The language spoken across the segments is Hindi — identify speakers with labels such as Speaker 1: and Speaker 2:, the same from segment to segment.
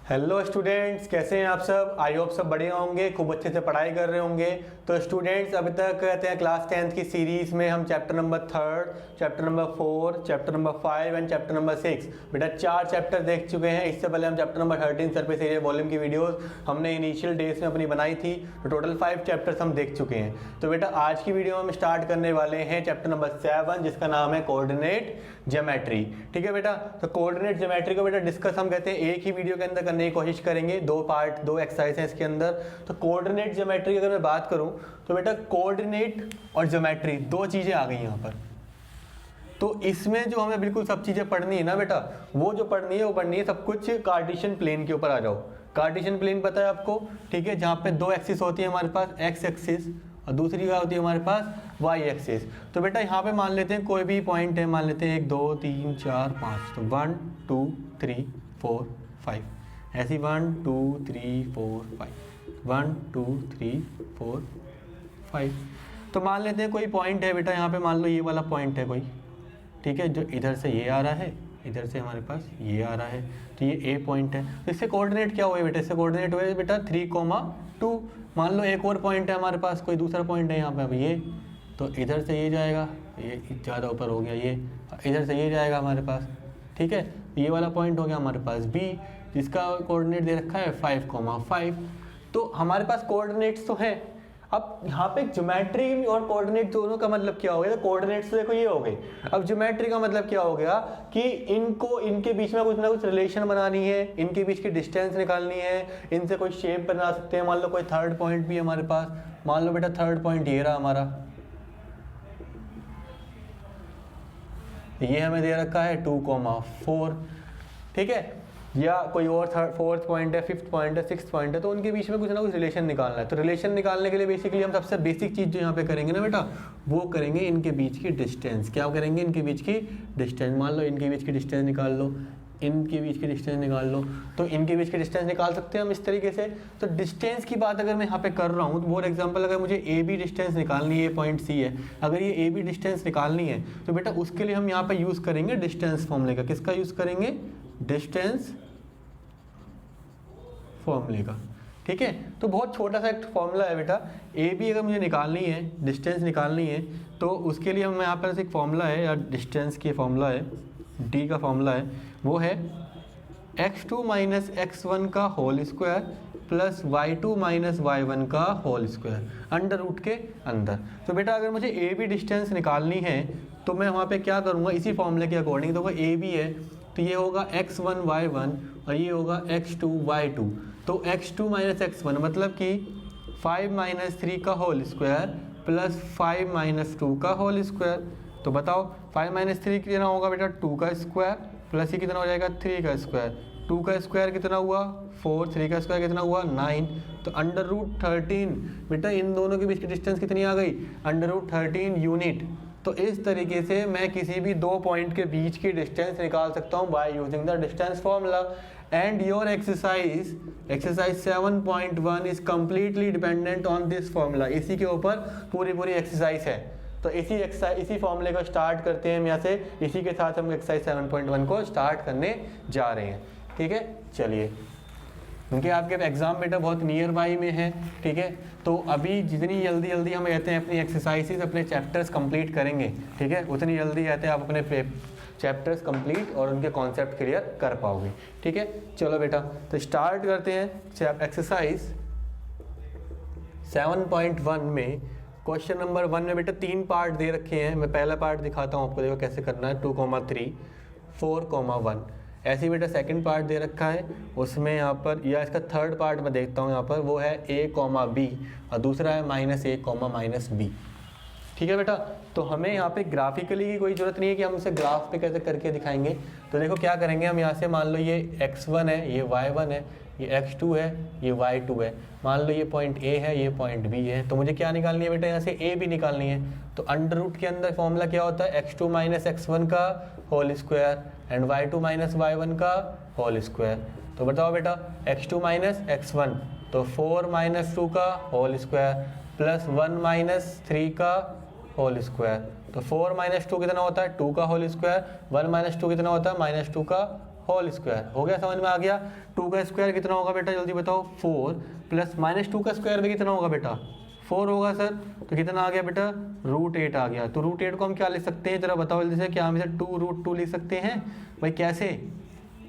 Speaker 1: हेलो स्टूडेंट्स, कैसे हैं आप सब। आई होप सब बढ़िया होंगे, खूब अच्छे से पढ़ाई कर रहे होंगे। तो स्टूडेंट्स, अभी तक कहते हैं क्लास 10th की सीरीज़ में हम chapter number 3, chapter number 4, chapter number 5 and chapter number 6 बेटा 4 चैप्टर देख चुके हैं। इससे पहले हम chapter number 13 surface area volume की वीडियोस हमने इनिशियल डेज में अपनी बनाई थी। तो टोटल 5 चैप्टर्स हम देख चुके हैं। तो बेटा आज की वीडियो में हम स्टार्ट करने वाले हैं चैप्टर नंबर 7, जिसका नाम है कोऑर्डिनेट ज्योमेट्री। ठीक है बेटा, तो कोऑर्डिनेट ज्योमेट्री को बेटा डिस्कस हम कहते हैं एक ही वीडियो के अंदर करने की कोशिश करेंगे। 2 पार्ट 2 एक्सरसाइज हैं इसके अंदर। तो कोऑर्डिनेट ज्योमेट्री अगर मैं बात करूं तो बेटा कोऑर्डिनेट और ज्योमेट्री 2 चीजें आ गई यहां पर। तो इसमें जो हमें बिल्कुल सब चीजें पढ़नी है ना बेटा, वो जो पढ़नी है वो पढ़नी है सब कुछ कार्टेशियन प्लेन के ऊपर। आ जाओ, कार्टेशियन प्लेन पता है आपको, ठीक है, जहां पे 2 एक्सिस होती है हमारे पास, एक्स एक्सिस और दूसरी क्या होती है हमारे पास, वाई एक्सिस। तो बेटा यहाँ पे मान लेते हैं कोई भी पॉइंट है, मान लेते हैं 1 2 3 4 5, तो 1 2 3 4 5, ऐसी 1 2 3 4 5, 1 2 3 4 5। तो मान लेते हैं कोई पॉइंट है बेटा, यहाँ पे मान लो ये वाला पॉइंट है कोई, ठीक है, जो इधर से ये आ रहा है, इधर से हमारे पास ये आ रहा है, तो ये ए पॉइंट है। तो इससे कोऑर्डिनेट क्या हुए बेटा, इससे कोऑर्डिनेट हुए बेटा 3,2। मान लो एक और पॉइंट है हमारे पास, कोई दूसरा पॉइंट है यहाँ पे, अब ये, तो इधर से ये जाएगा, ये ज़्यादा ऊपर हो गया, ये इधर से ये जाएगा हमारे पास, ठीक है। ये वाला पॉइंट हो गया हमारे पास बी, जिसका कोऑर्डिनेट दे रखा है 5,5। तो हमारे पास कोऑर्डिनेट्स तो हैं। अब यहाँ पे ज्योमेट्री और कोऑर्डिनेट दोनों का मतलब क्या हो गया, तो कोऑर्डिनेट्स तो देखो ये हो गए। अब ज्योमेट्री का मतलब क्या हो गया कि इनको, इनके बीच में कुछ ना कुछ रिलेशन बनानी है, इनके बीच की डिस्टेंस निकालनी है, इनसे कोई शेप बना सकते हैं। मान लो कोई थर्ड पॉइंट भी हमारे पास, मान लो बेटा थर्ड पॉइंट ये रहा हमारा, ये हमें दे रखा है 2,4, ठीक है, या कोई और फोर्थ पॉइंट है, फिफ्थ पॉइंट है, सिक्स्थ पॉइंट है। तो उनके बीच में कुछ ना कुछ रिलेशन निकालना है। तो रिलेशन निकालने के लिए बेसिकली हम सबसे बेसिक चीज़ जो यहाँ पे करेंगे ना बेटा, वो करेंगे इनके बीच की डिस्टेंस। क्या करेंगे, इनके बीच की डिस्टेंस। मान लो इनके बीच की डिस्टेंस निकाल लो, इनके बीच की डिस्टेंस निकाल लो। तो इनके बीच की डिस्टेंस निकाल सकते हैं हम इस तरीके से। तो डिस्टेंस की बात अगर मैं यहाँ पे कर रहा हूँ, तो फॉर एग्जांपल अगर मुझे ए बी डिस्टेंस निकालनी है, पॉइंट सी है, अगर ये ए बी डिस्टेंस निकालनी है तो बेटा उसके लिए हम यहाँ पे यूज़ करेंगे डिस्टेंस फॉर्मूले का। किसका यूज़ करेंगे, डिस्टेंस फॉर्मूले का, ठीक है। तो बहुत छोटा सा एक फॉर्मूला है बेटा, ए बी अगर मुझे निकालनी है, डिस्टेंस निकालनी है, तो उसके लिए हम यहाँ पर एक फॉर्मूला है, या डिस्टेंस की फॉर्मूला है, डी का फॉर्मूला है, वो है x2 माइनस x1 का whole square plus y2 minus y1 का होल स्क्वायर अंडर रूट के अंदर। तो बेटा अगर मुझे ए बी डिस्टेंस निकालनी है तो मैं वहाँ पे क्या करूँगा, इसी फॉर्मूले के अकॉर्डिंग। तो वो ए बी है तो ये होगा x1 y1 और ये होगा x2 y2। तो x2 माइनस x1 मतलब कि 5 माइनस 3 का होल स्क्वायर प्लस 5 माइनस 2 का होल स्क्वायर। तो बताओ 5 माइनस 3 कितना होगा बेटा, 2 का स्क्वायर, प्लस ये कितना हो जाएगा, 3 का स्क्वायर। 2 का स्क्वायर कितना हुआ 4, 3 का स्क्वायर कितना हुआ 9। तो अंडर रूट 13 बेटा इन दोनों के बीच की डिस्टेंस कितनी आ गई, अंडर रूट 13 यूनिट। तो इस तरीके से मैं किसी भी 2 पॉइंट के बीच की डिस्टेंस निकाल सकता हूँ by using the distance formula. And your exercise 7.1 is completely dependent on this formula. इसी के ऊपर पूरी एक्सरसाइज है। तो इसी फॉर्मूले को स्टार्ट करते हैं हम यहाँ से। इसी के साथ हम एक्सरसाइज 7.1 को स्टार्ट करने जा रहे हैं, ठीक है। चलिए, क्योंकि आपके एग्जाम बेटा बहुत नियर बाई में है, ठीक है, तो अभी जितनी जल्दी हम कहते हैं अपनी एक्सरसाइजेस, अपने चैप्टर्स कंप्लीट करेंगे, ठीक है, उतनी जल्दी कहते हैं आप अपने चैप्टर्स कंप्लीट और उनके कॉन्सेप्ट क्लियर कर पाओगे, ठीक है। चलो बेटा, तो स्टार्ट करते हैं एक्सरसाइज 7.1 में। क्वेश्चन नंबर 1 में बेटा 3 पार्ट दे रखे हैं। मैं पहला पार्ट दिखाता हूँ आपको, देखो कैसे करना है, 2,3 4,1। ऐसे ही बेटा सेकंड पार्ट दे रखा है, उसमें यहाँ पर, या इसका थर्ड पार्ट मैं देखता हूँ यहाँ पर, वो है a, b और दूसरा है -a, -b, ठीक है बेटा। तो हमें यहाँ पे ग्राफिकली की कोई ज़रूरत नहीं है कि हम इसे ग्राफ पे कैसे करके दिखाएंगे। तो देखो क्या करेंगे हम, यहाँ से मान लो ये x1 है, ये y1 है, ये x2 है, ये y2 है। मान लो ये पॉइंट a है, ये पॉइंट b है। तो मुझे क्या निकालनी है बेटा, यहाँ से a भी निकालनी है। तो अंडर रूट के अंदर फॉर्मूला क्या होता है, x2 माइनस x1 का whole square and y2 minus y1 का होल स्क्वायर। तो बताओ बेटा x2 माइनस x1, तो 4 माइनस 2 का होल स्क्वायर प्लस 1 माइनस 3 का होल स्क्वायर। तो 4 माइनस 2 कितना होता है, 2 का होल स्क्वायर, 1 माइनस 2 कितना होता है, -2 का होल स्क्वायर। हो गया, समझ में आ गया। 2 का स्क्वायर कितना होगा बेटा, जल्दी बताओ। 4 प्लस -2 का स्क्वायर भी कितना होगा बेटा, 4 होगा सर। तो कितना आ गया बेटा, √8 आ गया। तो √8 को हम क्या लिख सकते हैं, जरा बताओ जल्दी से। क्या हम इसे 2√2 लिख सकते हैं भाई, कैसे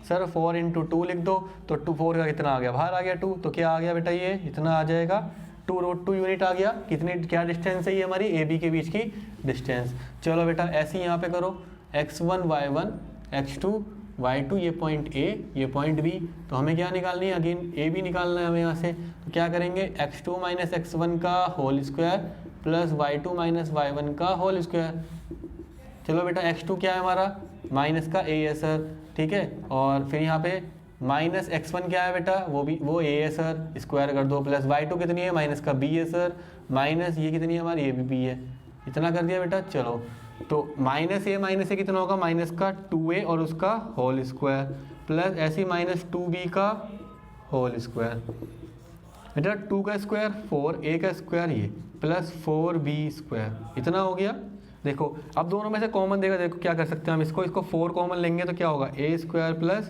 Speaker 1: सर? 4 × 2 लिख दो। तो 4 का कितना आ गया, बाहर आ गया 2। तो क्या आ गया बेटा, ये इतना आ जाएगा 2√2 यूनिट आ गया। कितनी, क्या डिस्टेंस है ये हमारी ए बी के बीच की डिस्टेंस। चलो बेटा ऐसे ही यहाँ पे करो, x1 y1 x2 y2, ये पॉइंट A, ये पॉइंट B। तो हमें क्या निकालनी है, अगेन ए बी निकालना है हमें यहाँ से। तो क्या करेंगे, x2 - x1 का whole square plus y2 - y1 का होल स्क्वायर। चलो बेटा x2 क्या है हमारा, माइनस का a है सर, ठीक है। और फिर यहाँ पे -x1 क्या है बेटा, वो a है सर, स्क्वायर कर दो। प्लस y2 कितनी है, माइनस का b है सर, माइनस ये कितनी है हमारी, ये भी b है। इतना कर दिया बेटा। चलो तो -a कितना होगा, माइनस का 2a और उसका होल स्क्वायर प्लस ऐसे -2b का होल स्क्वायर। बेटा 2 का स्क्वायर 4, a का स्क्वायर ये प्लस 4b स्क्वायर, इतना हो गया। देखो अब दोनों में से कॉमन देगा, देखो क्या कर सकते हैं हम, इसको 4 कॉमन लेंगे तो क्या होगा, a square plus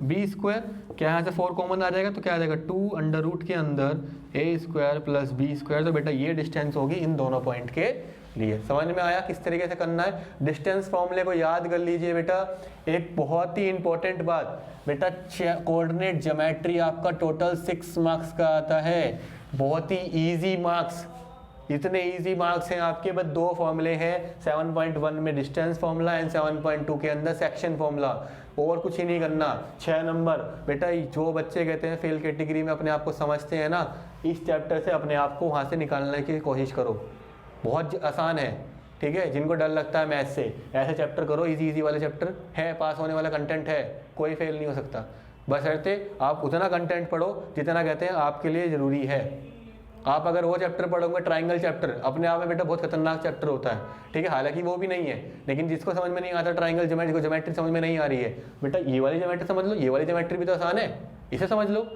Speaker 1: b square. क्या यहाँ से 4 कॉमन आ जाएगा तो क्या आ जाएगा, 2 अंडर रूट के अंदर a square plus b square. तो बेटा ये डिस्टेंस होगी इन दोनों पॉइंट के लिए। समझ में आया किस तरीके से करना है। डिस्टेंस फॉर्मूले को याद कर लीजिए बेटा। एक बहुत ही इंपॉर्टेंट बात बेटा, कोऑर्डिनेट ज्योमेट्री आपका टोटल 6 मार्क्स का आता है। बहुत ही इजी मार्क्स, इतने इजी मार्क्स हैं आपके। बस 2 फॉर्मूले हैं, 7.1 में डिस्टेंस फॉर्मूला एंड 7.2 के अंदर सेक्शन फॉर्मूला, और कुछ ही नहीं करना। 6 नंबर बेटा। जो बच्चे कहते हैं फेल कैटेगरी में अपने आप को समझते हैं ना, इस चैप्टर से अपने आप को वहाँ से निकालने की कोशिश करो। बहुत आसान है, ठीक है। जिनको डर लगता है मैथ से, ऐसे चैप्टर करो, इजी वाले चैप्टर है, पास होने वाला कंटेंट है, कोई फेल नहीं हो सकता। बशर्ते आप उतना कंटेंट पढ़ो जितना कहते हैं आपके लिए ज़रूरी है। आप अगर वो चैप्टर पढ़ोगे, ट्राइंगल चैप्टर अपने आप में बेटा बहुत खतरनाक चैप्टर होता है, ठीक है। हालांकि वो भी नहीं है, लेकिन जिसको समझ में नहीं आता ट्राइंगल ज्योमेट्री समझ में नहीं आ रही है, बेटा ये वाली ज्योमेट्री समझ लो, ये वाली ज्योमेट्री भी तो आसान है, इसे समझ लो।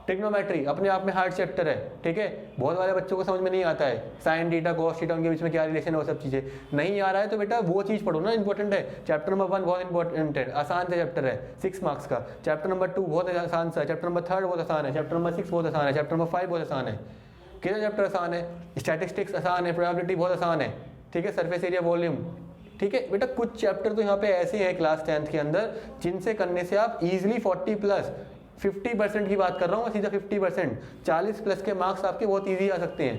Speaker 1: ट्रिग्नोमेट्री अपने आप में हार्ड चैप्टर है, ठीक है। बहुत वाले बच्चों को समझ में नहीं आता है साइन थीटा कॉस थीटा, उनके बीच में क्या रिलेशन है, वो सब चीज़ें नहीं आ रहा है तो बेटा वो चीज़ पढ़ो ना, इंपॉर्टेंट है। चैप्टर नंबर 1 बहुत इंपॉर्टेंट है, आसान सा चैप्टर है, 6 मार्क्स का। चैप्टर नंबर 2 बहुत आसान सा है, चैप्टर नंबर 3 बहुत आसान है, चैप्टर नंबर 6 बहुत आसान है, चैप्टर नंबर 5 बहुत आसान है। कितना चैप्टर आसान है, स्टैटिस्टिक्स आसान है, प्रोबेबिलिटी बहुत आसान है, ठीक है, सरफेस एरिया वॉल्यूम, ठीक है बेटा। कुछ चैप्टर तो यहाँ पे ऐसे हैं क्लास 10th के अंदर जिनसे करने से आप इजीली 40+50% की बात कर रहा हूँ मैं, सीधा 50%, 40+ के मार्क्स आपके बहुत इजी आ सकते हैं।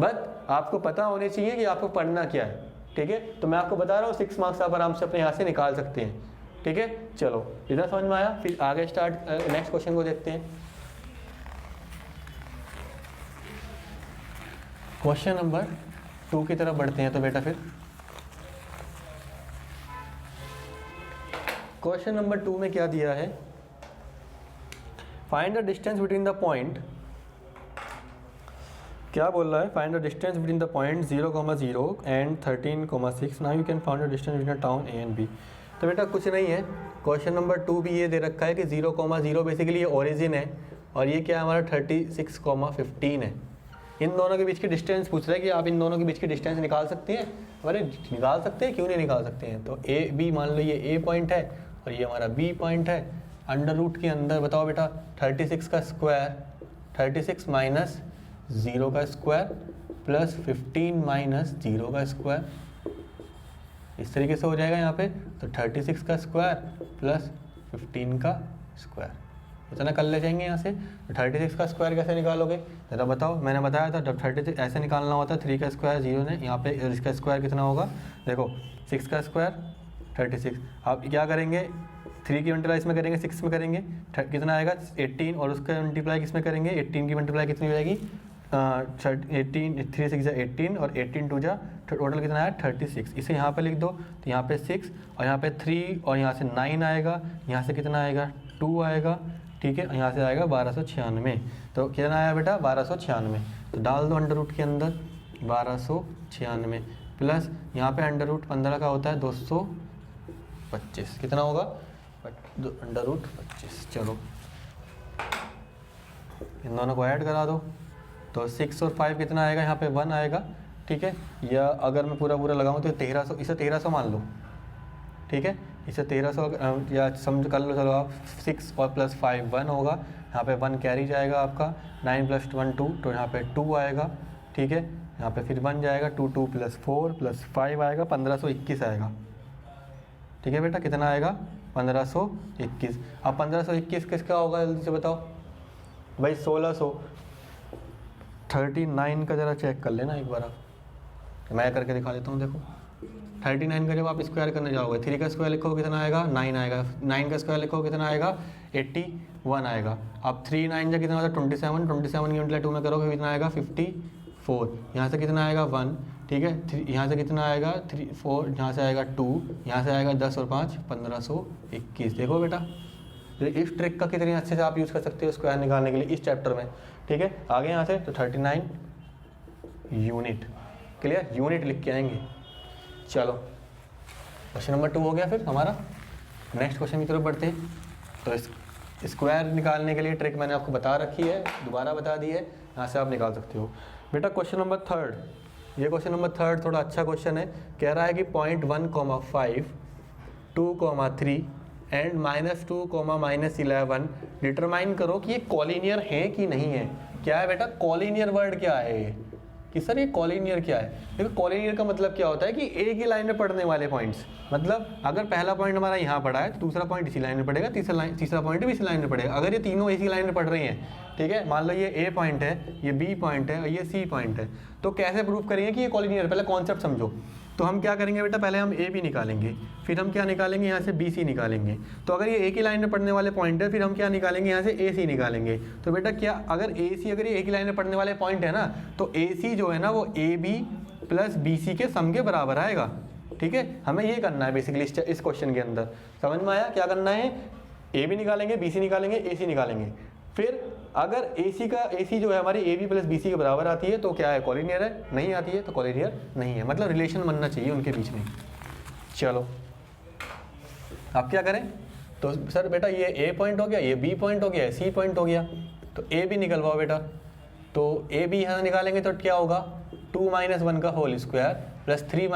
Speaker 1: बट आपको पता होने चाहिए कि आपको पढ़ना क्या है, ठीक है। तो मैं आपको बता रहा हूँ 6 मार्क्स आप आराम से अपने यहाँ से निकाल सकते हैं, ठीक है। चलो इतना समझ में आया, फिर आगे नेक्स्ट क्वेश्चन को देखते हैं। क्वेश्चन नंबर 2 की तरफ बढ़ते हैं। तो बेटा फिर क्वेश्चन नंबर 2 में क्या दिया है, find the distance between the point, क्या बोल रहा है, find the distance between the point 0,0 and 13,6। Now you can find the distance between town A and B. तो बेटा कुछ नहीं है, क्वेश्चन नंबर 2 भी ये दे रखा है कि 0,0 बेसिकली ये ओरिजिन है, और ये क्या है हमारा 36,15 है। इन दोनों के बीच की डिस्टेंस पूछ रहा है कि आप इन दोनों के बीच की डिस्टेंस निकाल सकते हैं। अरे निकाल सकते हैं, क्यों नहीं निकाल सकते हैं। तो ए बी मान लो ये ए पॉइंट है और ये हमारा बी पॉइंट है। अंडर रूट के अंदर बताओ बेटा 36 का स्क्वायर, 36 माइनस 0 का स्क्वायर प्लस 15 माइनस 0 का स्क्वायर, इस तरीके से हो जाएगा यहाँ पे। तो 36 का स्क्वायर प्लस 15 का स्क्वायर, इतना कर ले जाएंगे यहाँ से। तो 36 का स्क्वायर कैसे निकालोगे ज़रा बताओ। मैंने बताया था जब 36 ऐसे निकालना होता है, 3 का स्क्वायर 0 ने, यहाँ पे इसका स्क्वायर कितना होगा, देखो 6 का स्क्वायर 36। आप क्या करेंगे, 3 की मल्टीप्लाई इसमें करेंगे, 6 में करेंगे, कितना आएगा 18, और उसका मल्टीप्लाई किसमें करेंगे, 18 की मल्टीप्लाई कितनी हो जाएगी 18, 3 6 जा 18 और 18 2 जा टोटल कितना आया 36। इसे यहाँ पे लिख दो, तो यहाँ पे 6 और यहाँ पे 3 और यहाँ से 9 आएगा, यहाँ से कितना आएगा 2 आएगा, ठीक है। यहाँ से आएगा 1296। तो कितना आया बेटा 1296। तो डाल दो अंडर रूट के अंदर 1296 प्लस यहाँ पे अंडर रूट 15 का होता है 225, कितना होगा अंडर रूट 25। चलो इन दोनों को ऐड करा दो, तो 6 और 5 कितना आएगा, यहाँ पे 1 आएगा, ठीक है। या अगर मैं पूरा लगाऊँ तो 1300, इसे 1300 मान लो, ठीक है। इसे 1300 या समझ कर लो, चलो आप 6 और प्लस 5 1 होगा, यहाँ पे 1 कैरी जाएगा आपका, 9 प्लस 1 2, तो यहाँ पे 2 आएगा, ठीक है। यहाँ पे फिर 1 जाएगा, 2 2 प्लस 4 प्लस 5 आएगा, 1521 आएगा, ठीक है बेटा। कितना आएगा? 1521। अब 1521 किसका होगा जल्दी से बताओ भाई? 1639 का ज़रा चेक कर लेना एक बार आप, मैं करके दिखा देता हूँ। देखो 39 का जब आप स्क्वायर करने जाओगे, 3 का स्क्वायर लिखो कितना आएगा? 9 आएगा, 9 का स्क्वायर लिखो कितना आएगा? 81 आएगा। अब 3 9 कितना होता है? 27, 27 की मल्टीप्लाई 2 में करोगे कितना आएगा? 54। यहाँ से कितना आएगा? 1, ठीक है। यहाँ से कितना आएगा? 3 4, यहाँ से आएगा 2, यहाँ से आएगा 10 और 5 1521। देखो बेटा, तो इस ट्रिक का कितनी अच्छे से आप यूज़ कर सकते हो स्क्वायर निकालने के लिए इस चैप्टर में, ठीक है। आगे यहाँ से तो 39 यूनिट, क्लियर, यूनिट लिख के आएंगे। चलो क्वेश्चन नंबर 2 हो गया फिर हमारा। नेक्स्ट क्वेश्चन की तरफ बढ़ते हैं। तो इस स्क्वायर निकालने के लिए ट्रिक मैंने आपको बता रखी है, दोबारा बता दी है, यहाँ से आप निकाल सकते हो बेटा। क्वेश्चन नंबर 3, ये क्वेश्चन नंबर 3 थोड़ा अच्छा क्वेश्चन है। कह रहा है कि 0.1, 5, 2, 3 एंड -2, -11 डिटरमाइन करो कि ये कॉलिनियर है कि नहीं है। क्या है बेटा? कॉलिनियर वर्ड क्या है कि सर ये कॉलिनियर क्या है? देखो कॉलिनियर का मतलब क्या होता है कि एक ही लाइन में पढ़ने वाले पॉइंट्स, मतलब अगर पहला पॉइंट हमारा यहाँ पड़ा है तो दूसरा पॉइंट इसी लाइन में पड़ेगा, तीसरा पॉइंट भी इसी लाइन में पड़ेगा। अगर ये तीनों इसी लाइन में पढ़ रही हैं, ठीक है, मान लो ये ए पॉइंट है, ये बी पॉइंट है और ये सी पॉइंट है, तो कैसे प्रूव करेंगे कि ये कॉलिनियर? पहले कॉन्सेप्ट समझो। तो हम क्या करेंगे बेटा? पहले हम ए बी निकालेंगे, फिर हम क्या निकालेंगे? यहाँ से बी सी निकालेंगे। तो अगर ये एक ही लाइन में पढ़ने वाले पॉइंट है, फिर हम क्या निकालेंगे? यहाँ से ए सी निकालेंगे। तो बेटा क्या अगर ए सी, अगर ये एक ही लाइन में पढ़ने वाले पॉइंट है ना, तो ए सी जो है ना वो A B plus B C के सम के बराबर आएगा, ठीक है। हमें ये करना है बेसिकली इस क्वेश्चन के अंदर। समझ में आया क्या करना है? ए बी निकालेंगे, बी सी निकालेंगे, ए सी निकालेंगे। फिर अगर ए सी जो है हमारी A B plus B C के बराबर आती है तो क्या है? कॉलिनियर है। नहीं आती है तो कॉलिनियर नहीं है, मतलब रिलेशन बनना चाहिए उनके बीच में। चलो आप क्या करें? तो सर बेटा ये ए पॉइंट हो गया, ये बी पॉइंट हो गया, सी पॉइंट हो गया, तो ए बी निकलवाओ बेटा। तो ए बी यहाँ निकालेंगे तो क्या होगा? 2 - 1 का होल स्क्वायर प्लस 3 -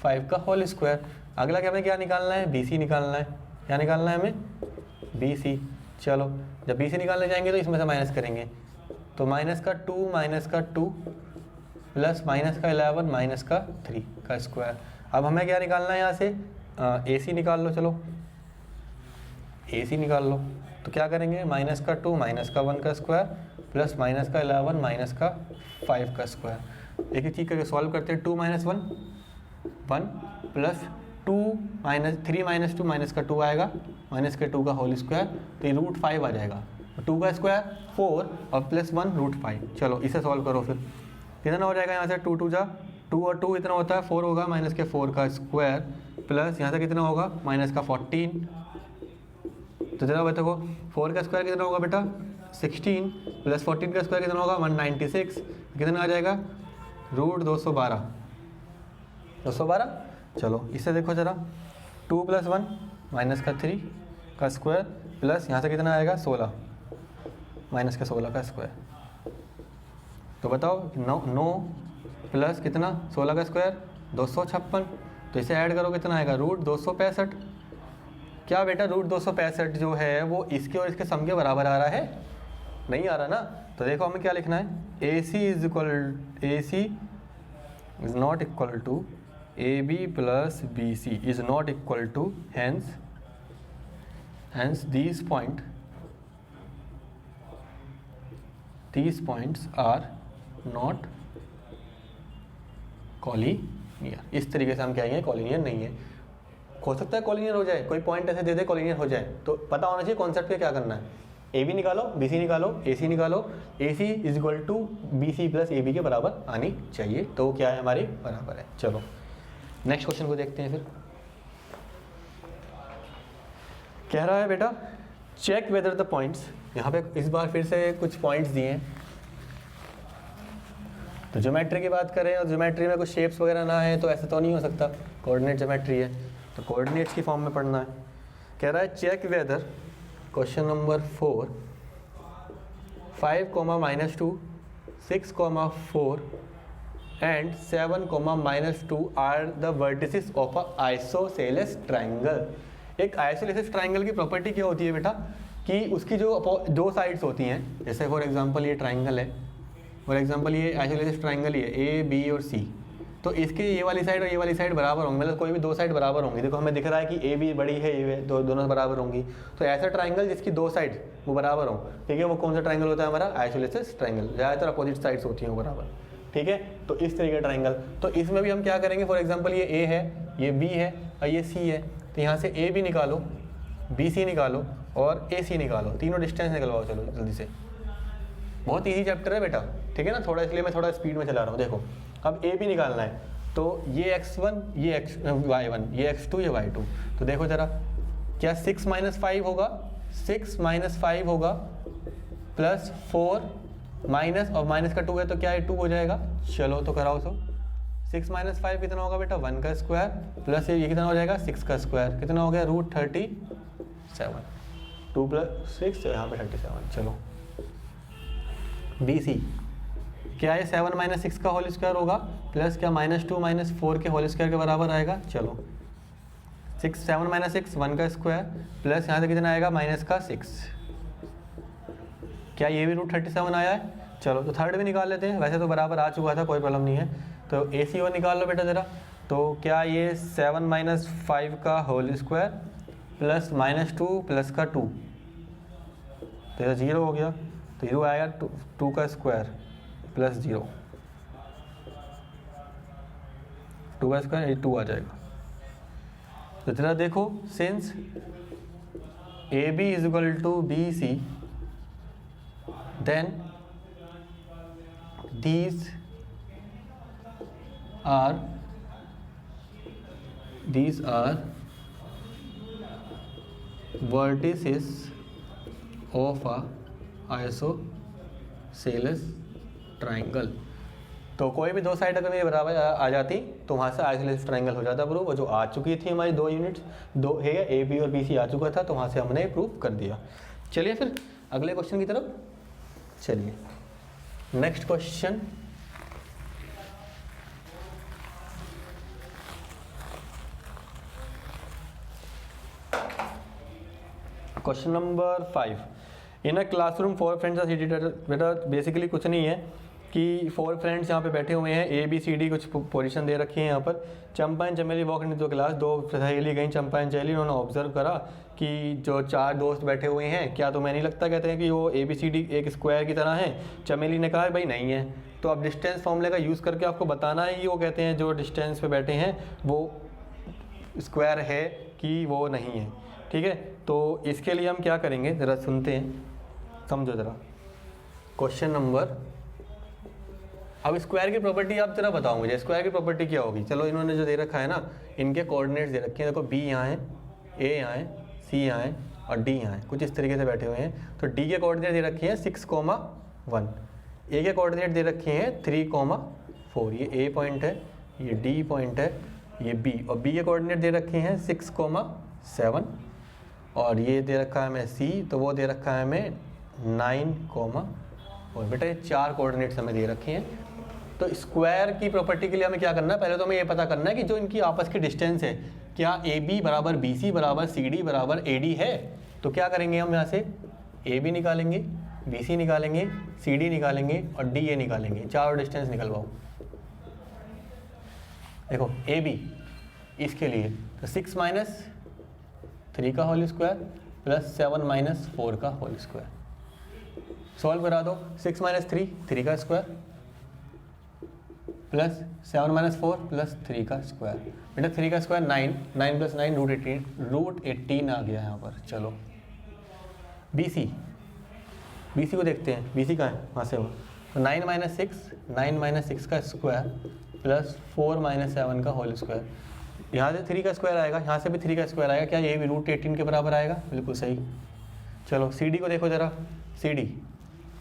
Speaker 1: 5 का होल स्क्वायर। अगला क्या हमें क्या निकालना है? बी सी निकालना है। क्या निकालना है हमें? B C. चलो जब बी सी निकालने जाएंगे तो इसमें से माइनस करेंगे, तो -2 - 2 प्लस -11 - 3 का स्क्वायर। अब हमें क्या निकालना है? यहाँ से ए सी निकाल लो। चलो ए सी निकाल लो, तो क्या करेंगे? -2 - 1 का स्क्वायर प्लस -11 - 5 का स्क्वायर। एक एक चीज़ करके सॉल्व करते हैं। 2 - 1 1 प्लस 2 - 3 - 2 माइनस का 2 आएगा, माइनस के 2 का होल स्क्वायर, तो ये √5 आ जाएगा। 2 का स्क्वायर 4 और प्लस 1 √5। चलो इसे सॉल्व करो फिर। कितना हो जाएगा? यहाँ से 2 2 जा 2 और 2 कितना होता है? 4 होगा, माइनस के 4 का स्क्वायर प्लस यहाँ से कितना होगा? माइनस का 14। तो जरा देखो 4 का स्क्वायर कितना होगा बेटा? 16 प्लस 14 का स्क्वायर कितना होगा? 196। कितना आ जाएगा? √212। 212। चलो इससे देखो जरा, 2 + 1 माइनस का 3 का स्क्वायर प्लस यहाँ से कितना आएगा? 16 माइनस का 16 का स्क्वायर। तो बताओ 9 प्लस कितना? 16 का स्क्वायर 256। तो इसे ऐड करो कितना आएगा? √265। क्या बेटा √265 जो है वो इसके और इसके सम के बराबर आ रहा है? नहीं आ रहा ना। तो देखो हमें क्या लिखना है? AC is not equal to AB plus BC is not equal to, hence these points are not collinear. इस तरीके से हम कहेंगे कॉलिनियर नहीं है। हो सकता है कॉलिनियर हो जाए, कोई पॉइंट ऐसे दे दे कॉलिनियर हो जाए, तो पता होना चाहिए कॉन्सेप्ट पे क्या करना है। ए बी निकालो, बी सी निकालो, ए सी निकालो, A C is equal to B C plus A B के बराबर आनी चाहिए, तो क्या है? हमारी बराबर है। चलो नेक्स्ट क्वेश्चन को देखते हैं फिर। कह रहा है बेटा चेक वेदर द पॉइंट्स। यहाँ पे इस बार फिर से कुछ पॉइंट्स दिए हैं। तो ज्योमेट्री की बात करें और ज्योमेट्री में कुछ शेप्स वगैरह ना है तो ऐसा तो नहीं हो सकता, कोऑर्डिनेट ज्योमेट्री है, तो कोऑर्डिनेट्स की फॉर्म में पढ़ना है। कह रहा है check whether, question number 4, 5, -2, 6, 4 and 7, -2 are the vertices of a isosceles triangle. एक आइसोसेलेस ट्राइंगल की प्रॉपर्टी क्या होती है बेटा कि उसकी जो दो साइड्स होती हैं, जैसे फॉर एग्जांपल ये ट्राइंगल है, फॉर एग्जांपल ये आइसोसेलेस ट्राइंगल ही है ए बी और सी, तो इसके ये वाली साइड और ये वाली साइड बराबर होंगी, मतलब कोई भी दो साइड बराबर होंगी। देखो हमें दिख रहा है कि ए भी बड़ी है, ये दोनों बराबर होंगी। तो ऐसा ट्राइंगल जिसकी दो साइड वो बराबर हो, ठीक है, वो कौन सा ट्राइंगल होता है हमारा? Isosceles triangle. ज़्यादातर अपोजिट साइड्स होती हैं वो बराबर, ठीक है। तो इस तरीके का ट्राइंगल, तो इसमें भी हम क्या करेंगे, फॉर एग्जाम्पल ये ए है, ये बी है और ये सी है, तो यहाँ से ए बी निकालो, बी सी निकालो और ए सी निकालो, तीनों डिस्टेंस निकलवाओ। चलो जल्दी से, बहुत ईजी चैप्टर है बेटा, ठीक है ना, थोड़ा इसलिए मैं थोड़ा स्पीड में चला रहा हूँ। देखो अब ए बी निकालना है, तो ये x1 ये y1 ये x2 ये y2, तो देखो जरा क्या 6 - 5 होगा, 6 - 5 होगा प्लस 4 माइनस और माइनस का 2 है तो क्या है 2 हो जाएगा। चलो तो कराओ। सो 6 - 5 कितना होगा बेटा 1 का स्क्वायर प्लस ये कितना हो जाएगा 6 का स्क्वायर, कितना हो गया √37, 2 + 6 यहाँ पे 37। चलो BC क्या है 7 - 6 का होल स्क्वायर होगा प्लस क्या -2 - 4 के होल स्क्वायर के बराबर आएगा। चलो 7 - 6 1 का स्क्वायर प्लस यहाँ से कितना आएगा -6, क्या ये भी √37 आया है। चलो तो थर्ड भी निकाल लेते हैं, वैसे तो बराबर आ चुका था, कोई प्रॉब्लम नहीं है। तो AC निकाल लो बेटा ज़रा, तो क्या ये 7 - 5 का होल स्क्वायर प्लस -2 प्लस का 2, तो ये 0 हो गया, तो 0 आएगा 2 का स्क्वायर प्लस 0, 2 का स्क्वायर ये 2 आ जाएगा। तो जरा देखो, since AB = BC then these are vertices of a isosceles triangle. तो कोई भी दो साइड अगर मेरे बराबर आ जाती तो वहाँ से आइसोसेलेस ट्राइंगल हो जाता प्रूफ, और जो आ चुकी थी हमारी 2 यूनिट्स, 2 है AB और BC आ चुका था, तो वहाँ से हमने प्रूफ कर दिया। चलिए फिर अगले क्वेश्चन की तरफ चलिए। Next question, question number 5। In a classroom 4 friends are seated. बेटा बेसिकली कुछ नहीं है कि 4 फ्रेंड्स यहाँ पे बैठे हुए हैं, ABCD कुछ पोजीशन दे रखी है यहाँ पर। चंपा एंड चमेली वॉक इनटू क्लास, 2 सहेली गई चंपा एंड चमेली, उन्होंने ऑब्जर्व करा कि जो 4 दोस्त बैठे हुए हैं, क्या तुम्हें नहीं लगता, कहते हैं कि वो ABCD एक स्क्वायर की तरह है। चमेली ने कहा भाई नहीं है, तो अब डिस्टेंस फॉर्मूले का यूज़ करके आपको बताना है कि वो कहते हैं जो डिस्टेंस पे बैठे हैं वो स्क्वायर है कि वो नहीं है, ठीक है। तो इसके लिए हम क्या करेंगे ज़रा सुनते हैं, समझो ज़रा क्वेश्चन नंबर। अब स्क्वायर की प्रॉपर्टी आप जरा बताओ मुझे, स्क्वायर की प्रॉपर्टी क्या होगी। चलो इन्होंने जो दे रखा है ना, इनके कोऑर्डिनेट्स दे रखे हैं, देखो B यहाँ है, A यहाँ है, C यहाँ है और D यहाँ है, कुछ इस तरीके से बैठे हुए हैं। तो D के कोऑर्डिनेट दे रखे हैं 6,1, A के कोऑर्डिनेट दे रखे हैं 3,4, ये A पॉइंट है, ये D पॉइंट है, ये B, और B के कोऑर्डिनेट दे रखे हैं 6,7, और ये दे रखा है हमें C, तो वो दे रखा है हमें 9, और बेटा ये 4 कोऑर्डिनेट्स हमें दे रखे हैं। तो स्क्वायर की प्रॉपर्टी के लिए हमें क्या करना है, पहले तो हमें ये पता करना है कि जो इनकी आपस की डिस्टेंस है, क्या AB = BC = CD = AD है। तो क्या करेंगे हम यहाँ से AB निकालेंगे, BC निकालेंगे, CD निकालेंगे और DA निकालेंगे, 4 डिस्टेंस निकलवाओ। देखो AB इसके लिए तो 6 - 3 का होल स्क्वायर प्लस 7 - 4 का होल स्क्वायर, सॉल्व करा दो। 6 - 3 3 का स्क्वायर प्लस 7 - 4 प्लस 3 का स्क्वायर, बेटा 3 का स्क्वायर 9, 9 + 9 √18 आ गया यहाँ पर। चलो BC को देखते हैं, BC कहाँ है, वहाँ से हो। तो 9 - 6 9 - 6 का स्क्वायर प्लस 4 - 7 का होल स्क्वायर, यहाँ से 3 का स्क्वायर आएगा, यहाँ से भी 3 का स्क्वायर आएगा, क्या ये भी √18 के बराबर आएगा, बिल्कुल सही। चलो CD को देखो ज़रा, CD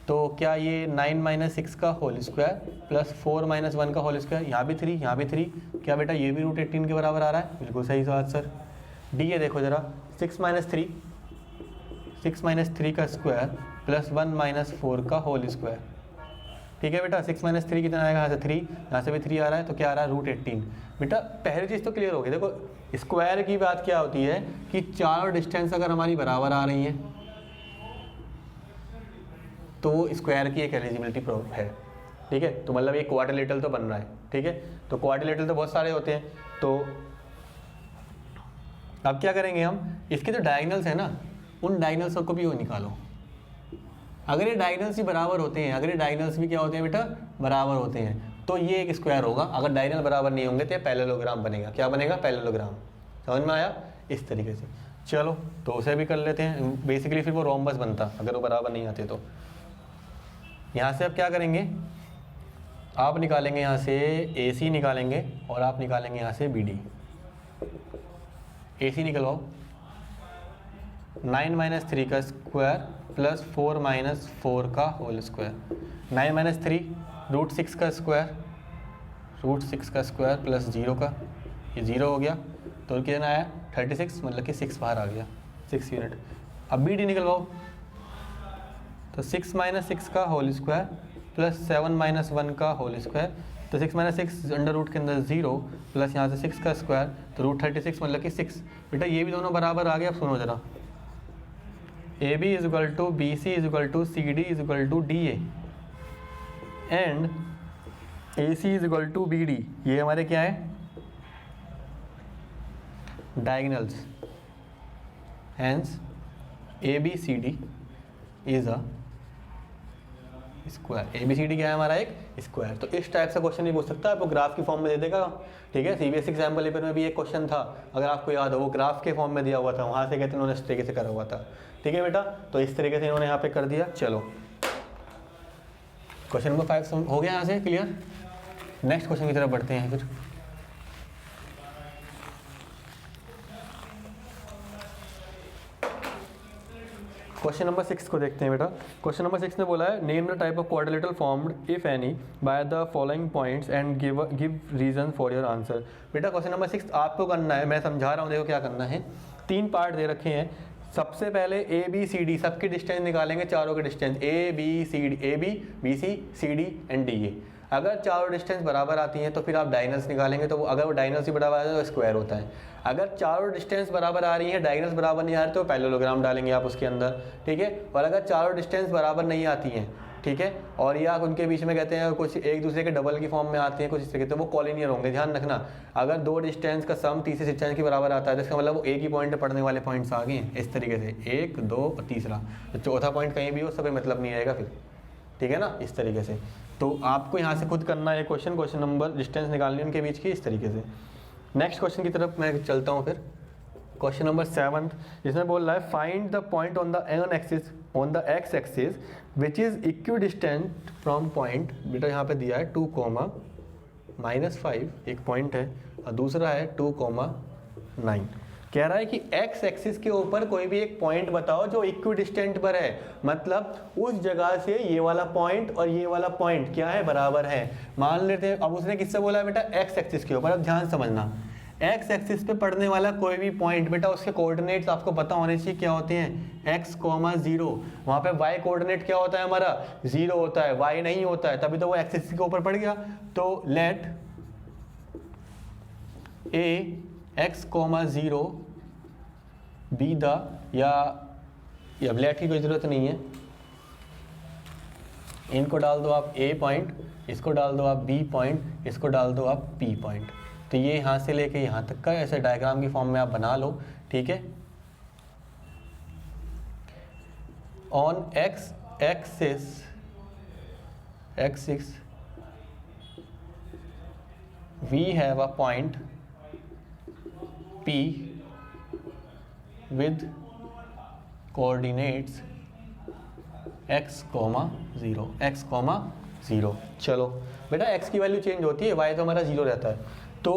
Speaker 1: तो क्या ये 9 - 6 का होल स्क्वायर प्लस 4 - 1 का होल स्क्वायर, यहाँ भी 3 यहाँ भी 3, क्या बेटा ये भी √18 के बराबर आ रहा है, बिल्कुल सही बात सर। DA देखो ज़रा, 6 - 3 का स्क्वायर प्लस 1 - 4 का होल स्क्वायर, ठीक है बेटा। 6 माइनस 3 कितना आएगा, यहाँ से 3, यहाँ से भी 3 आ रहा है, तो क्या आ रहा है √18। बेटा पहली चीज़ तो क्लियर हो गई। देखो स्क्वायर की बात क्या होती है कि चारों डिस्टेंस अगर हमारी बराबर आ रही हैं तो वो स्क्वायर की एक एलिजिबिलिटी प्रूफ है, ठीक है। तो मतलब ये क्वाड्रिलेटरल तो बन रहा है, ठीक है। तो क्वाड्रिलेटरल तो बहुत सारे होते हैं। तो अब क्या करेंगे हम, इसके जो डायगोनल्स है ना, उन डायगोनल्स को भी वो निकालो। अगर ये डायगोनल्स भी बराबर होते हैं, अगर ये डायगोनल्स भी क्या होते हैं बेटा, बराबर होते हैं, तो ये एक स्क्वायर होगा। अगर डायगोनल बराबर नहीं होंगे तो ये पैरेललोग्राम बनेगा। क्या बनेगा, पैरेललोग्राम। समझ में आया, इस तरीके से। चलो तो उसे भी कर लेते हैं। बेसिकली फिर वो रोम्बस बनता अगर वो बराबर नहीं आते तो। यहाँ से अब क्या करेंगे, आप निकालेंगे यहाँ से AC निकालेंगे और आप निकालेंगे यहाँ से BD। AC निकलवाओ, 9 माइनस 3 का स्क्वायर प्लस 4 माइनस 4 का होल स्क्वायर। 9 माइनस 3 √6 का स्क्वायर, √6 का स्क्वायर प्लस 0 का, ये 0 हो गया। तो कितना आया 36, मतलब कि 6 बाहर आ गया, 6 यूनिट। अब BD निकलवाओ, तो 6 माइनस 6 का होल स्क्वायर प्लस 7 माइनस 1 का होल स्क्वायर। तो 6 माइनस 6 अंडर रूट के अंदर 0 प्लस यहाँ से 6 का स्क्वायर, तो √36 मतलब कि 6। बेटा ये भी दोनों बराबर आ गए। अब सुनो जरा, AB is equal to BC is equal to CD is equal to DA and AC is equal to BD। ये हमारे क्या है, diagonals. Hence ABCD is a square. ABCD क्या है हमारा, एक स्क्वायर। तो इस टाइप से क्वेश्चन नहीं पूछ सकता, आपको ग्राफ की फॉर्म में दे देगा, ठीक है। CBSE एग्जाम्पल पेपर में भी एक क्वेश्चन था, अगर आपको याद हो, वो ग्राफ के फॉर्म में दिया हुआ था, वहाँ से कहते उन्होंने इस तरीके से करा हुआ था, ठीक है बेटा। तो इस तरीके से इन्होंने यहाँ पे कर दिया। चलो क्वेश्चन नंबर 5 हो गया यहाँ से क्लियर। नेक्स्ट क्वेश्चन की तरफ बढ़ते हैं फिर। क्वेश्चन नंबर 6 को देखते हैं बेटा। क्वेश्चन नंबर 6 ने बोला है, name the type of quadrilateral formed if any by the following points and give reason for your answer. बेटा क्वेश्चन नंबर 6 आपको करना है, मैं समझा रहा हूँ, देखो क्या करना है। 3 पार्ट दे रखे हैं। सबसे पहले ABCD सबकी डिस्टेंस निकालेंगे, चारों के distance ABCD, AB BC CD and DA। अगर चारों डिस्टेंस बराबर आती हैं तो फिर आप डायगोनल्स निकालेंगे, तो अगर वो डायगोनल्स ही बराबर आता है तो स्क्वायर होता है। अगर चारों डिस्टेंस बराबर आ रही हैं, डायगोनल्स बराबर नहीं आ रहे तो पैरेललोग्राम डालेंगे आप उसके अंदर, ठीक है। और अगर चारों डिस्टेंस बराबर नहीं आती हैं, ठीक है, और या उनके बीच में कहते हैं कुछ एक दूसरे के डबल की फॉर्म में आते हैं कुछ इस तरीके, तो वो कॉलिनियर होंगे। ध्यान रखना, अगर 2 डिस्टेंस का सम तीसरे डिस्टेंस के बराबर आता है तो इसका मतलब वो एक ही पॉइंट पे पड़ने वाले पॉइंट्स आ गए हैं। इस तरीके से 1 2 और तीसरा, तो चौथा पॉइंट कहीं भी हो, सब मतलब नहीं आएगा फिर, ठीक है ना, इस तरीके से। तो आपको यहाँ से खुद करना है क्वेश्चन नंबर डिस्टेंस निकालनी है उनके बीच की, इस तरीके से। नेक्स्ट क्वेश्चन की तरफ मैं चलता हूँ फिर। क्वेश्चन नंबर 7 जिसमें बोल रहा है, find the point on the x axis which is equidistant from point. बेटा यहाँ पे दिया है 2, -5 एक पॉइंट है, और दूसरा है 2, 9। कह रहा है कि एक्स एक्सिस के ऊपर कोई भी एक पॉइंट बताओ जो इक्विडिस्टेंट पर है, मतलब उस जगह से ये वाला पॉइंट और ये वाला पॉइंट क्या है, बराबर है। मान लेते हैं, अब उसने किससे बोला है बेटा, एक्स एक्सिस के ऊपर। अब ध्यान समझना, एक्स एक्सिस पे पड़ने वाला कोई भी पॉइंट, बेटा उसके कोऑर्डिनेट्स आपको पता होने चाहिए क्या होते हैं, x, 0। वहाँ पे y कोऑर्डिनेट क्या होता है हमारा, 0 होता है, y नहीं होता है, तभी तो वो एक्सिस के ऊपर पड़ गया। तो let a x, 0 be the, या लेट की कोई ज़रूरत नहीं है, इनको डाल दो आप A पॉइंट, इसको डाल दो आप B पॉइंट, इसको डाल दो आप P पॉइंट। तो ये यहाँ से लेके यहाँ तक का ऐसे डायग्राम की फॉर्म में आप बना लो, ठीक है। On x axis we have a point P with coordinates x, 0। चलो बेटा x की वैल्यू चेंज होती है, y तो हमारा 0 रहता है। तो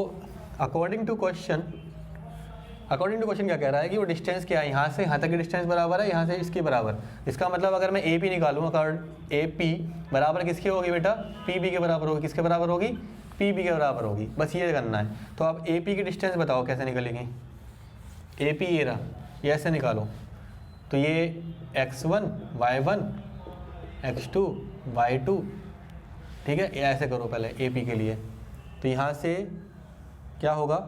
Speaker 1: अकॉर्डिंग टू क्वेश्चन क्या कह रहा है कि वो डिस्टेंस क्या है, यहाँ से यहाँ तक की डिस्टेंस बराबर है, यहाँ से इसके बराबर। इसका मतलब अगर मैं AP निकालूँ, AP बराबर किसकी होगी बेटा, PB के बराबर होगी। किसके बराबर होगी, PB के बराबर होगी। बस ये करना है। तो आप AP की डिस्टेंस बताओ कैसे निकलेगी। AP ये रहा, ये ऐसे निकालो। तो ये x1 y1 x2 y2 ठीक है, ऐसे करो पहले ए पी के लिए। तो यहाँ से क्या होगा,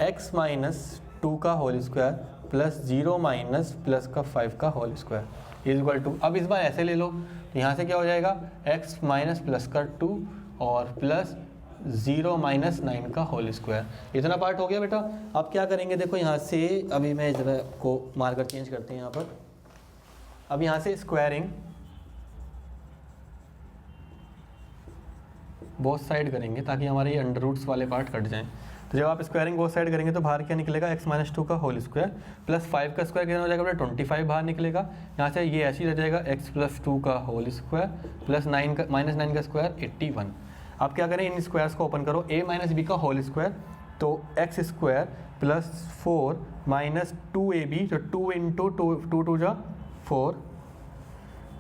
Speaker 1: x माइनस 2 का whole square plus 0 minus plus का 5 का whole square is equal to, अब इस बार ऐसे ले लो तो यहाँ से क्या हो जाएगा x माइनस प्लस का 2 और प्लस 0 माइनस 9 का होल स्क्वायर। इतना पार्ट हो गया बेटा। अब क्या करेंगे, देखो यहाँ से अभी मैं जरा को मार्कर चेंज करते हैं यहाँ पर। अब यहाँ से स्क्वायरिंग बोथ साइड करेंगे ताकि हमारे ये अंडर रूट्स वाले पार्ट कट जाएं। तो जब आप स्क्वायरिंग बोथ साइड करेंगे तो बाहर क्या निकलेगा, x माइनस 2 का होल स्क्वायर प्लस 5 का स्क्वायर कितना हो जाएगा बेटा 25 बाहर निकलेगा। यहाँ से ये ऐसे ही रह जाएगा x प्लस 2 का होल स्क्वायर प्लस 9 का माइनस 9 का स्क्वायर 81। आप क्या करें, इन स्क्वायर्स को ओपन करो, a माइनस बी का होल स्क्वायर तो x square plus 4 minus 2ab, तो 2 इंटू 2 टू जा 4,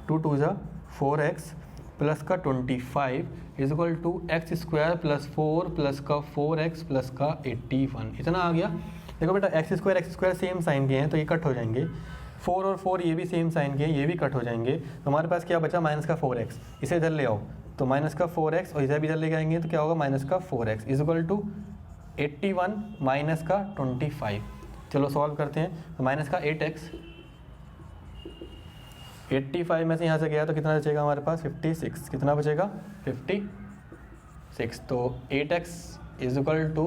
Speaker 1: 2 टू जा 4x प्लस का 25 is equal to X square plus 4 plus का 4x प्लस का 81। इतना आ गया। देखो बेटा एक्स स्क्वायर सेम साइन के हैं तो ये कट हो जाएंगे, 4 और 4 ये भी सेम साइन के हैं, ये भी कट हो जाएंगे। तो हमारे पास क्या बचा, माइनस का 4x, इसे इधर ले आओ तो माइनस का 4x और इधर भी इधर लेके आएंगे तो क्या होगा माइनस का 4x is equal to 81 minus का 25। चलो सॉल्व करते हैं। तो माइनस का 8x, 85 में से यहाँ से गया तो कितना बचेगा हमारे पास 56, कितना बचेगा 56। तो 8x is equal to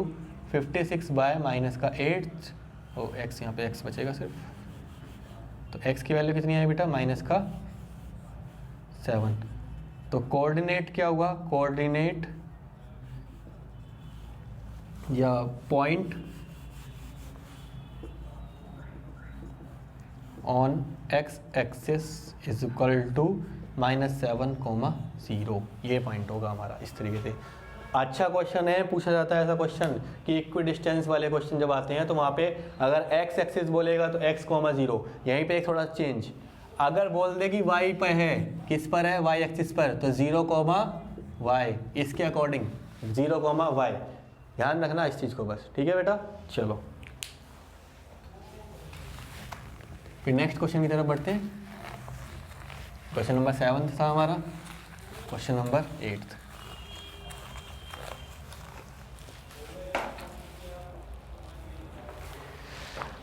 Speaker 1: 56 by minus का 8 और x, यहाँ पे x बचेगा सिर्फ। तो x की वैल्यू कितनी है बेटा, माइनस का 7। तो कोऑर्डिनेट क्या हुआ, कोऑर्डिनेट या point on x axis is equal to -7,0, ये पॉइंट होगा हमारा इस तरीके से। अच्छा क्वेश्चन है, पूछा जाता है ऐसा क्वेश्चन कि इक्वी डिस्टेंस वाले क्वेश्चन जब आते हैं तो वहाँ पे अगर x एक्सिस बोलेगा तो x, 0, यहीं पे एक थोड़ा चेंज। अगर बोल दे कि y पर है, किस पर है, y एक्सिस पर, तो 0, y, इसके अकॉर्डिंग 0, y, ध्यान रखना इस चीज़ को बस, ठीक है बेटा। चलो फिर नेक्स्ट क्वेश्चन की तरफ बढ़ते हैं। क्वेश्चन नंबर 7 था हमारा, क्वेश्चन नंबर 8।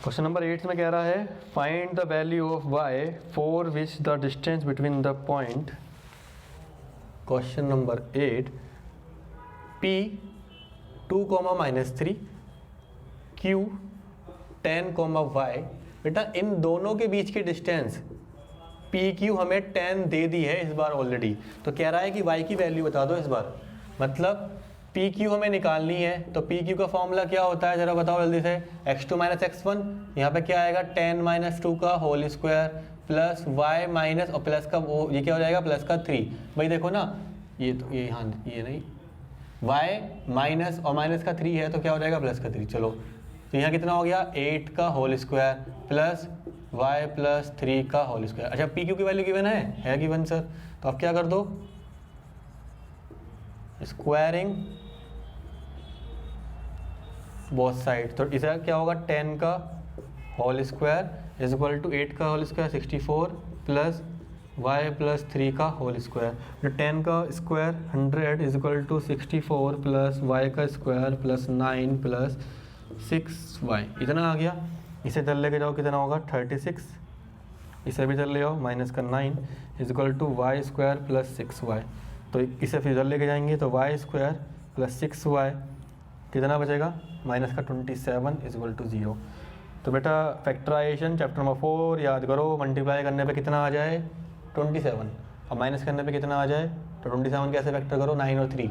Speaker 1: क्वेश्चन नंबर 8 में कह रहा है find the value of y for which the distance between the point, question number 8, p 2, -3, q 10, y। बेटा इन दोनों के बीच की डिस्टेंस पी क्यू हमें 10 दे दी है इस बार ऑलरेडी, तो कह रहा है कि y की वैल्यू बता दो इस बार। मतलब पी क्यू हमें निकालनी है, तो पी क्यू का फॉर्मूला क्या होता है जरा बताओ जल्दी से, x2 माइनस x1, यहाँ पे क्या आएगा 10 माइनस 2 का whole square plus y minus और प्लस का वो ये क्या हो जाएगा प्लस का 3। भाई देखो ना ये तो ये हाँ ये नहीं, y माइनस और माइनस का 3 है तो क्या हो जाएगा प्लस का 3। चलो तो यहाँ कितना हो गया 8 का whole square plus y plus 3 का होल स्क्वायर। अच्छा पी क्यू की वैल्यू गिवन है गिवन सर, तो आप क्या कर दो स्क्वायरिंग बोथ साइड। तो इसका क्या होगा 10 का whole square is equal to 8 का whole square 64 plus y plus 3 का होल स्क्वायर। तो 10 का square 100 is equal to 64 plus y का स्क्वायर प्लस 9 प्लस 6y, इतना आ गया। इसे इधर लेके जाओ कितना होगा 36, इसे भी इधर ले आओ माइनस का 9 is equal to Y square plus 6y। तो इसे फिर इधर लेके जाएंगे तो वाई स्क्वायर प्लस 6y कितना बचेगा माइनस का 27 इज इक्वल टू 0। तो बेटा फैक्टराइजेशन चैप्टर नंबर 4 याद करो, मल्टीप्लाई करने पे कितना आ जाए 27 और माइनस करने पे कितना आ जाए, तो 27 कैसे फैक्टर करो 9 और 3,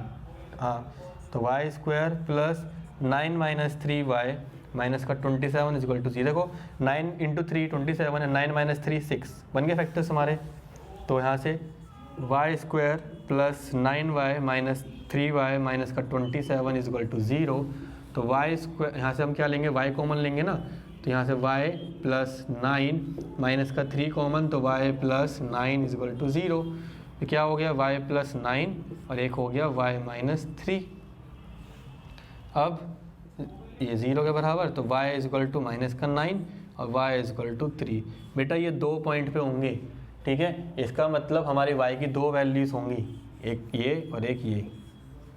Speaker 1: हाँ तो Y square plus 9 minus 3y minus का 27 इज इक्वल टू 0। देखो 9 इंटू 3 27 है, 9 माइनस 3 6, बन गए फैक्टर्स हमारे। तो यहाँ से Y square plus 9y minus 3y minus का 27 इज इक्वल टू 0। तो वाई स्क्वायर यहाँ से हम क्या लेंगे y कॉमन लेंगे ना, तो यहाँ से y प्लस 9 माइनस का 3 कॉमन, तो y प्लस 9 इज इक्वल टू 0। तो क्या हो गया y प्लस 9 और एक हो गया y माइनस 3। अब ये 0 के बराबर, तो y is equal to minus का 9 और y इज इक्वल टू 3। बेटा ये 2 पॉइंट पे होंगे, ठीक है, इसका मतलब हमारी y की 2 वैल्यूज़ होंगी, एक ये और एक ये,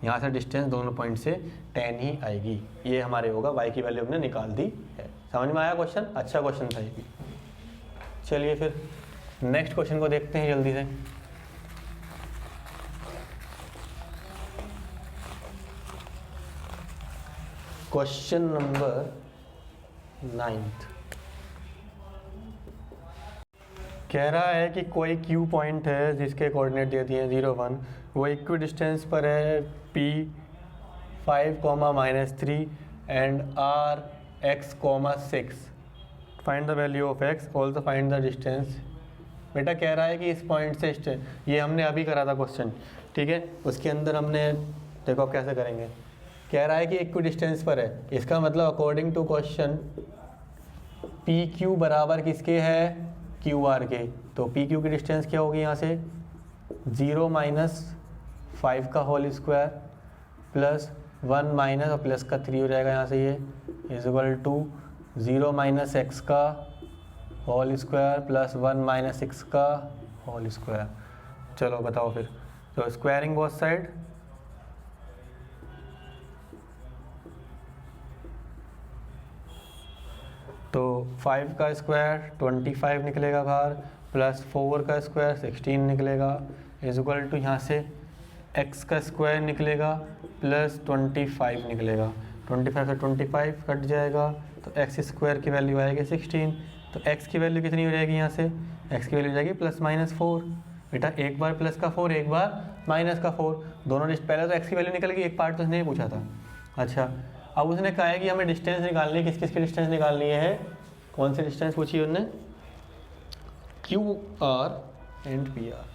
Speaker 1: यहाँ से डिस्टेंस दोनों पॉइंट से 10 ही आएगी। ये हमारे होगा y की वैल्यू हमने निकाल दी है। समझ में आया क्वेश्चन? अच्छा क्वेश्चन था ये भी। चलिए फिर नेक्स्ट क्वेश्चन को देखते हैं जल्दी से। क्वेश्चन नंबर 9 कह रहा है कि कोई Q पॉइंट है जिसके कोऑर्डिनेट दे दिए हैं 0 1, वो इक्वी डिस्टेंस पर है P 5, -3 and R x, 6। Find the value of x, also find the distance. बेटा कह रहा है कि इस पॉइंट से ये हमने अभी करा था क्वेश्चन, ठीक है, उसके अंदर हमने देखो अब कैसे करेंगे। कह रहा है कि इक्वी डिस्टेंस पर है, इसका मतलब according to question P Q बराबर किसके है? क्यू आर के। तो पी क्यू की डिस्टेंस क्या होगी यहाँ से? 0 - 5 का होल स्क्वायर प्लस 1 माइनस और प्लस का 3 हो जाएगा यहाँ से, ये इज इक्वल टू 0 - x का होल स्क्वायर प्लस 1 - 6 का होल स्क्वायर। चलो बताओ फिर। तो स्क्वायरिंग बोथ साइड, तो 5 का स्क्वायर 25 निकलेगा बाहर, प्लस 4 का स्क्वायर 16 निकलेगा, इज इक्वल टू यहाँ से x का स्क्वायर निकलेगा प्लस 25 निकलेगा। 25 से 25 कट जाएगा तो x स्क्वायर की वैल्यू आएगी 16। तो x की वैल्यू कितनी हो जाएगी यहाँ से? x की वैल्यू हो जाएगी +-4। बेटा एक बार प्लस का 4, एक बार माइनस का 4, दोनों पहले तो x की वैल्यू निकल गई, एक पार्ट तो उसने पूछा था। अच्छा, अब उसने कहा है कि हमें डिस्टेंस निकालनी है। किस किस की डिस्टेंस निकालनी है? कौन सी डिस्टेंस पूछी है उन्होंने? Q R and P R.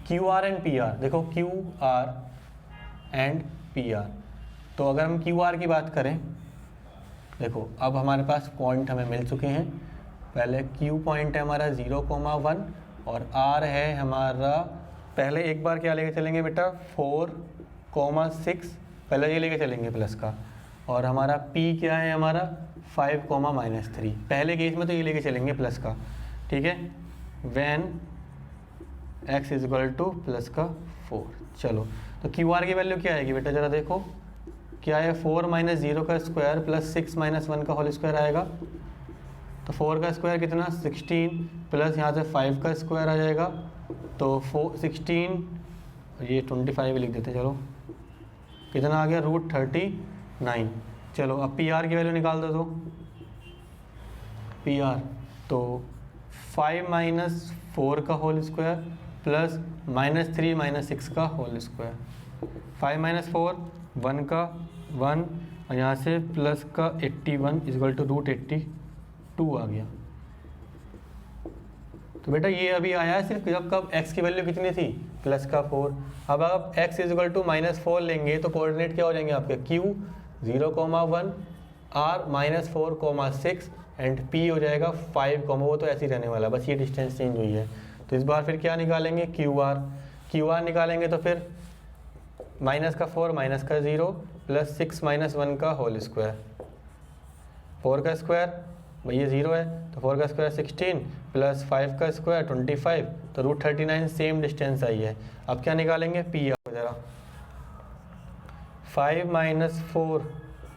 Speaker 1: Q R and P R, देखो Q R and P R. तो अगर हम क्यू आर की बात करें, देखो अब हमारे पास पॉइंट हमें मिल चुके हैं। पहले क्यू पॉइंट है हमारा 0, 1 और आर है हमारा, पहले एक बार क्या लेके चलेंगे बेटा? 4, 6, पहले ये लेके चलेंगे प्लस का, और हमारा P क्या है हमारा? 5, -3। पहले केस में तो ये लेके चलेंगे प्लस का, ठीक है, when x is equal two plus का 4। चलो तो क्यू आर की वैल्यू क्या आएगी बेटा? ज़रा देखो क्या है? 4 - 0 का स्क्वायर प्लस 6 - 1 का होल स्क्वायर आएगा। तो 4 का स्क्वायर कितना? 16 प्लस यहाँ से 5 का स्क्वायर आ जाएगा, तो 16, ये 25 लिख देते, चलो कितना आ गया? √39। चलो अब पी आर की वैल्यू निकाल दो। तो पी आर तो 5 - 4 का होल स्क्वायर प्लस -3 - 6 का होल स्क्वायर। 5 - 4 1 का 1 और यहाँ से प्लस का 81 इक्वल टू √82 आ गया। तो बेटा ये अभी आया है सिर्फ जब कब x की वैल्यू कितनी थी? प्लस का 4। अब आप x इज इक्वल टू -4 लेंगे तो कोऑर्डिनेट क्या हो जाएंगे आपके? q 0, 1, r -4, 6 एंड p हो जाएगा 5, वो तो ऐसे ही रहने वाला, बस ये डिस्टेंस चेंज हुई है। तो इस बार फिर क्या निकालेंगे? क्यू आर निकालेंगे तो फिर माइनस का 4 माइनस का 0 प्लस 6 - 1 का होल स्क्वायर। 4 का स्क्वायर भैया 0 है, तो 4 का स्क्वायर 16 प्लस 5 का स्क्वायर 25, तो √39 सेम डिस्टेंस आई है। अब क्या निकालेंगे? P R. जरा 5 - 4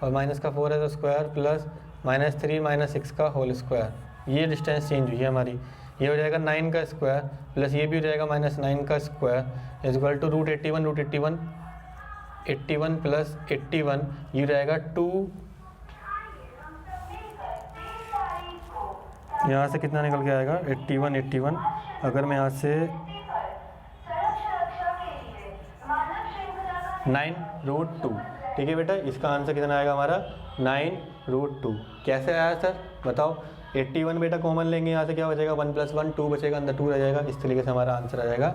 Speaker 1: और माइनस का 4 है तो स्क्वायर प्लस -3 - 6 का होल स्क्वायर, ये डिस्टेंस चेंज हुई है हमारी। ये हो जाएगा 9 का स्क्वायर प्लस ये भी हो जाएगा -9 का square is equal to √81 81 plus 81, ये रहेगा 2। यहाँ से कितना निकल के आएगा? 81। अगर मैं यहाँ से 9√2, ठीक है बेटा, इसका आंसर कितना आएगा हमारा? 9√2। कैसे आया सर बताओ? 81 बेटा कॉमन लेंगे, यहाँ से क्या बचेगा? 1 + 1 2 बचेगा, अंदर 2 रह जाएगा। इस तरीके से हमारा आंसर आ जाएगा।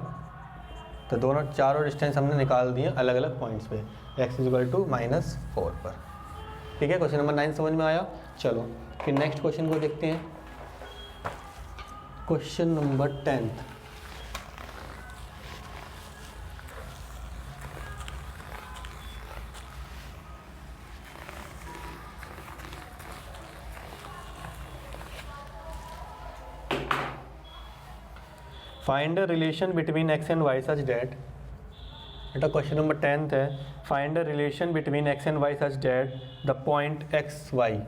Speaker 1: तो दोनों चारों डिस्टेंस हमने निकाल दिए अलग अलग पॉइंट्स पे, x इज इक्वल टू -4 पर। ठीक है, क्वेश्चन नंबर 9 समझ में आया। चलो फिर नेक्स्ट क्वेश्चन को देखते हैं। Question number 10। Find the relation between X and Y such that, बेटा क्वेश्चन नंबर 10th है, find the relation between X and Y such that the point X Y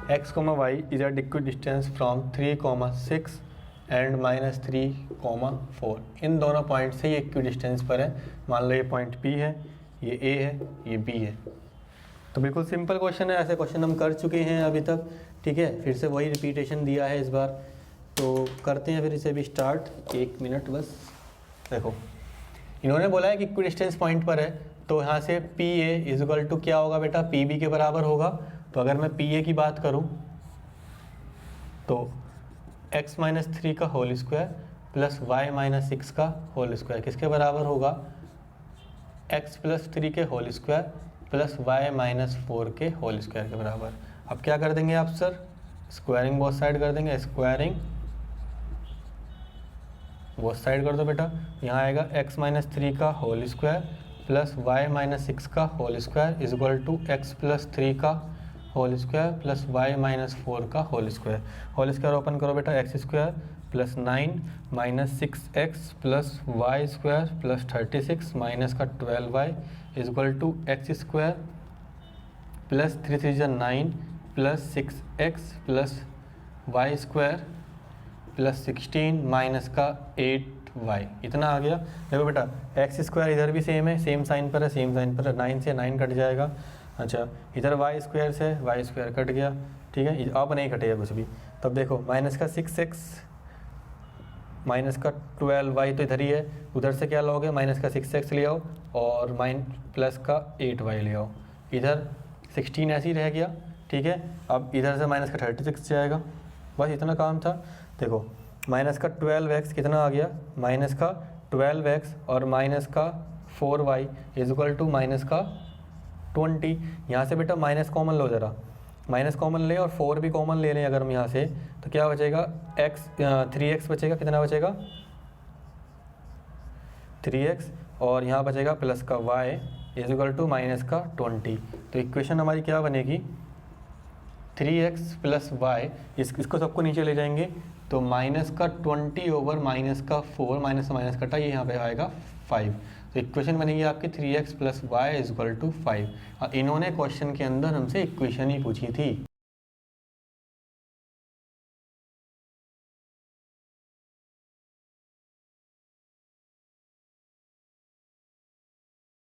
Speaker 1: x, y is at equidistance from 3, 6 and -3, 4। इन दोनों पॉइंट से ये इक्विडिस्टेंस पर है। मान लो ये पॉइंट P है, ये A है, ये B है। तो बिल्कुल सिंपल क्वेश्चन है, ऐसे क्वेश्चन हम कर चुके हैं अभी तक, ठीक है। फिर से वही रिपीटेशन दिया है इस बार, तो करते हैं फिर इसे भी स्टार्ट। 1 मिनट बस। देखो इन्होंने बोला है कि इक्विडिस्टेंस पॉइंट पर है, तो यहाँ से PA इज इक्वल टू क्या होगा बेटा, PB के बराबर होगा। तो अगर मैं PA की बात करूं तो x - 3 का होल स्क्वायर प्लस y - 6 का होल स्क्वायर किसके बराबर होगा, x + 3 के होल स्क्वायर प्लस y - 4 के होल स्क्वायर के बराबर। अब क्या कर देंगे आप सर, स्क्वायरिंग बोथ साइड कर देंगे, स्क्वायरिंग बोथ साइड कर दो बेटा। यहाँ आएगा x - 3 का होल स्क्वायर प्लस y - 6 का whole square is equal to x + 3 का होल स्क्वायर प्लस y - 4 का whole square. Whole square open करो बेटा, x square plus 9 - 6x plus y square plus 36 minus का 12y is equal to x square plus 3 3 जा 9 plus 6x plus y square plus 16 minus का 8y। इतना आ गया। देखो बेटा एक्स स्क्वायर इधर भी सेम है, सेम साइन पर है, सेम साइन पर है, 9 से 9 कट जाएगा। अच्छा इधर वाई स्क्वायर से वाई स्क्वायर कट गया, ठीक है। अब नहीं कटेगा कुछ भी। तब देखो माइनस का 6x माइनस का 12y तो इधर ही है, उधर से क्या लोगे, माइनस का 6x ले आओ और प्लस का 8y ले आओ। इधर 16 ऐसे ही रह गया, ठीक है। अब इधर से माइनस का 36 जाएगा, बस इतना काम था। देखो माइनस का 12x कितना आ गया, माइनस का 12x और माइनस का 4y is equal to minus का 20। यहाँ से बेटा माइनस कॉमन लो, ज़रा माइनस कॉमन ले और 4 भी कॉमन ले लें अगर हम यहाँ से, तो क्या बचेगा, 3x बचेगा, कितना बचेगा 3x और यहाँ बचेगा प्लस का y is equal to minus का 20। तो इक्वेशन हमारी क्या बनेगी, 3x प्लस y, इसको सबको नीचे ले जाएंगे तो माइनस का 20 ओवर माइनस का 4, माइनस से माइनस कटा, ये यहाँ पे आएगा 5। तो इक्वेशन बनेगी आपकी 3x plus y is equal to 5। इन्होंने क्वेश्चन के अंदर हमसे इक्वेशन ही पूछी थी।